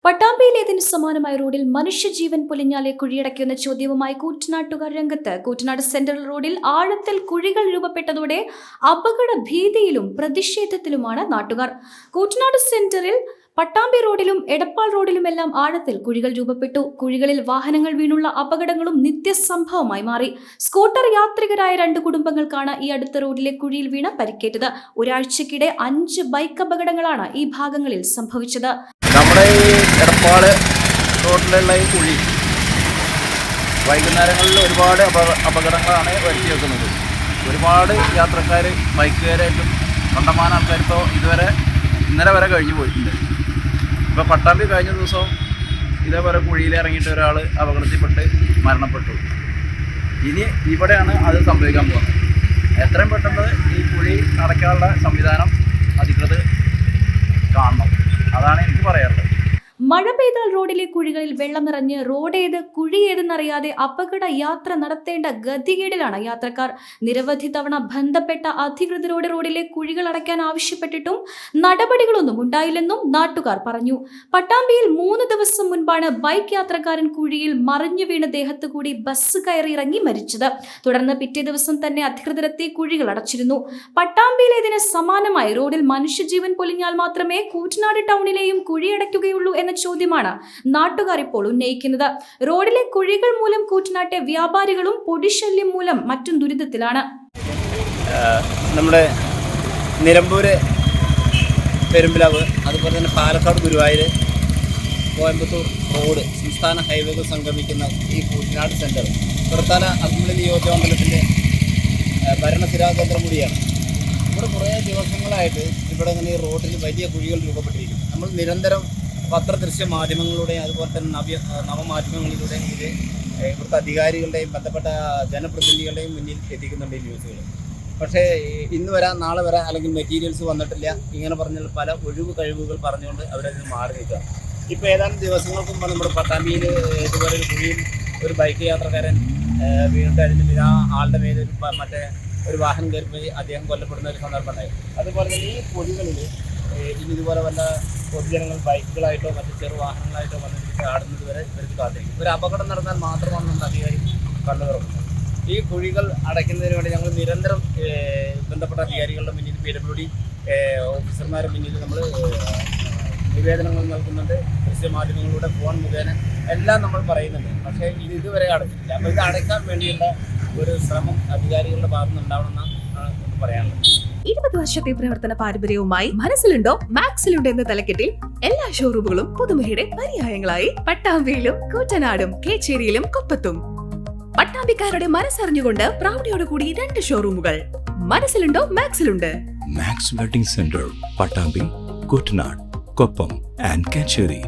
പട്ടാമ്പിയിലേതിന് സമാനമായ റോഡിൽ മനുഷ്യജീവൻ പൊലിഞ്ഞാലെ കുഴിയടയ്ക്കുന്ന ചോദ്യവുമായി കൂറ്റനാട്ടുകാർ രംഗത്ത്. കൂറ്റനാട് സെൻട്രൽ റോഡിൽ ആഴത്തിൽ കുഴികൾ രൂപപ്പെട്ടതോടെ അപകട ഭീതിയിലും പ്രതിഷേധത്തിലുമാണ് നാട്ടുകാർ. കൂറ്റനാട് സെന്ററിൽ പട്ടാമ്പി റോഡിലും എടപ്പാൾ റോഡിലുമെല്ലാം ആഴത്തിൽ കുഴികൾ രൂപപ്പെട്ടു. കുഴികളിൽ വാഹനങ്ങൾ വീണുള്ള അപകടങ്ങളും നിത്യസംഭവമായി മാറി. സ്കൂട്ടർ യാത്രികരായ 2 കുടുംബങ്ങൾക്കാണ് ഈ അടുത്ത റോഡിലെ കുഴിയിൽ വീണ് പരിക്കേറ്റത്. ഒരാഴ്ചക്കിടെ 5 ബൈക്ക് അപകടങ്ങളാണ് ഈ ഭാഗങ്ങളിൽ സംഭവിച്ചത്. നമ്മുടെ ഈ എടപ്പാള് റോഡിലുള്ള ഈ കുഴി വൈകുന്നേരങ്ങളിൽ ഒരുപാട് അപകടങ്ങളാണ് വരുത്തി വെക്കുന്നത്. ഒരുപാട് യാത്രക്കാർ ബൈക്കുകാരായിട്ടും കണ്ടമാനം ആൾക്കാരിപ്പോൾ ഇന്നലെ വരെ കഴിഞ്ഞു പോയിട്ടുണ്ട്. ഇപ്പോൾ പട്ടാമ്പി കഴിഞ്ഞ ദിവസം ഇതേപോലെ കുഴിയിൽ ഇറങ്ങിയിട്ട് ഒരാൾ അപകടത്തിൽപ്പെട്ട് മരണപ്പെട്ടു. ഇനി ഇവിടെയാണ് അത് സംഭവിക്കാൻ പോകുന്നത്. എത്രയും പെട്ടെന്ന് ഈ കുഴി അടയ്ക്കാനുള്ള സംവിധാനം അധികൃതർ കാണണം. അതാണ് എനിക്ക് പറയാറുള്ളത്. മഴ പെയ്താൽ റോഡിലെ കുഴികളിൽ വെള്ളം നിറഞ്ഞ് റോഡേത് കുഴി ഏതെന്നറിയാതെ അപകട യാത്ര നടത്തേണ്ട ഗതികേടിലാണ് യാത്രക്കാർ. നിരവധി തവണ ബന്ധപ്പെട്ട അധികൃതരോട് റോഡിലെ കുഴികൾ അടയ്ക്കാൻ ആവശ്യപ്പെട്ടിട്ടും നടപടികളൊന്നും ഉണ്ടായില്ലെന്നും നാട്ടുകാർ പറഞ്ഞു. പട്ടാമ്പിയിൽ 3 ദിവസം മുൻപാണ് ബൈക്ക് യാത്രക്കാരൻ കുഴിയിൽ മറിഞ്ഞു വീണ് ദേഹത്ത് കൂടി ബസ് കയറി ഇറങ്ങി മരിച്ചത്. തുടർന്ന് പിറ്റേ ദിവസം തന്നെ അധികൃതരെത്തി കുഴികൾ അടച്ചിരുന്നു. പട്ടാമ്പിയിലേതിന് സമാനമായി റോഡിൽ മനുഷ്യജീവൻ പൊലിഞ്ഞാൽ മാത്രമേ കൂറ്റനാട് ടൗണിലെയും കുഴിയടയ്ക്കുകയുള്ളൂ എന്ന ചോദ്യമാണ് നാട്ടുകാർ ഇപ്പോൾ ഉന്നയിക്കുന്നത്. റോഡിലെ കുഴികൾ മൂലം കൂറ്റനാട്ടെ വ്യാപാരികളും പൊടിശല്യം മൂലം മറ്റും ദുരിതത്തിലാണ്. നമ്മുടെ നിലമ്പൂര് പെരുമ്പിലാവ്, അതുപോലെ തന്നെ പാലക്കാട് ഗുരുവായൂർ കോയമ്പത്തൂർ റോഡ് സംസ്ഥാന ഹൈവേകൾ സംഗമിക്കുന്ന ഈ കൂറ്റനാട് സെൻറ്റർ പുറത്താല അസംബ്ലി നിയോജകമണ്ഡലത്തിൻ്റെ ഭരണസിരാ കേന്ദ്രം കൂടിയാണ്. ഇവിടെ കുറേ ദിവസങ്ങളായിട്ട് ഇവിടെ ഇങ്ങനെ ഈ റോഡിൽ വലിയ കുഴികൾ രൂപപ്പെട്ടിരിക്കുന്നു. നമ്മൾ നിരന്തരം പത്രദൃശ്യ മാധ്യമങ്ങളുടെയും അതുപോലെ തന്നെ നവമാധ്യമങ്ങളിലൂടെയും ഇത് ഇവിടുത്തെ അധികാരികളുടെയും ബന്ധപ്പെട്ട ജനപ്രതിനിധികളുടെയും മുന്നിൽ എത്തിക്കുന്നുണ്ട് ഈ ന്യൂസുകൾ. പക്ഷേ ഇന്ന് വരാം, നാളെ വരാം, അല്ലെങ്കിൽ മെറ്റീരിയൽസ് വന്നിട്ടില്ല, ഇങ്ങനെ പറഞ്ഞാൽ പല ഒഴിവ് കഴിവുകൾ പറഞ്ഞുകൊണ്ട് അവരതിൽ മാറി നിൽക്കുക. ഇപ്പോൾ ഏതാനും ദിവസങ്ങൾക്ക് മുമ്പ് നമ്മുടെ പട്ടാമ്പിയിൽ ഇതുപോലെ ഒരു കുഴിയിൽ ഒരു ബൈക്ക് യാത്രക്കാരൻ വീണ്ടും പിന്നെ ആ ആളുടെ മേലെ ഒരു വാഹനം കയറിപ്പോയി അദ്ദേഹം കൊല്ലപ്പെടുന്ന ഒരു സന്ദർഭം ഉണ്ടായി. അതുപോലെ തന്നെ ഈ കുഴികളിൽ ഇനി ഇതുപോലെ വല്ല പൊതുജനങ്ങൾ ബൈക്കുകളായിട്ടോ മറ്റു ചെറു വാഹനങ്ങളായിട്ടോ വന്നിട്ട് ചാടുന്നത് വരെ ഇവർക്ക് കാത്തിരിക്കും. ഒരു അപകടം നടന്നാൽ മാത്രമാണ് നമ്മൾ അധികാരി കണ്ണു തുറക്കുന്നത്. ഈ കുഴികൾ അടയ്ക്കുന്നതിന് വേണ്ടി ഞങ്ങൾ നിരന്തരം ബന്ധപ്പെട്ട അധികാരികളുടെ മുന്നിൽ PWD ഓഫീസർമാരുടെ മുന്നിൽ നമ്മൾ നിവേദനങ്ങൾ നൽകുന്നുണ്ട്. ദൃശ്യമാധ്യമങ്ങളിലൂടെ ഫോൺ മുഖേന എല്ലാം നമ്മൾ പറയുന്നുണ്ട്. പക്ഷേ ഇതുവരെ അടച്ചിട്ടില്ല. അപ്പോൾ ഇത് അടയ്ക്കാൻ വേണ്ടിയുള്ള ഒരു ശ്രമം അധികാരികളുടെ ഭാഗത്തുനിന്ന് ഉണ്ടാവണമെന്നാണ് പറയാനുള്ളത്. 20 വർഷത്തെ പ്രവർത്തന പാരമ്പര്യവുമായി മനസ്സിലുണ്ടോ മാക്സിലുണ്ടോ എന്ന തലക്കെട്ടിൽ എല്ലാ ഷോറൂമുകളും പുതുമയുടെ പര്യായങ്ങളായി പട്ടാമ്പിയിലും കൂറ്റനാടും കേച്ചേരിയിലും കൊപ്പത്തും. പട്ടാമ്പിക്കാരുടെ മനസ്സറിഞ്ഞുകൊണ്ട് പ്രൗഢിയോടുകൂടി 2 ഷോറൂമുകൾ. മനസ്സിലുണ്ടോ മാക്സിലുണ്ട്. Max wedding centre, Pattambi, Koottanad, Koppam and Kecheri.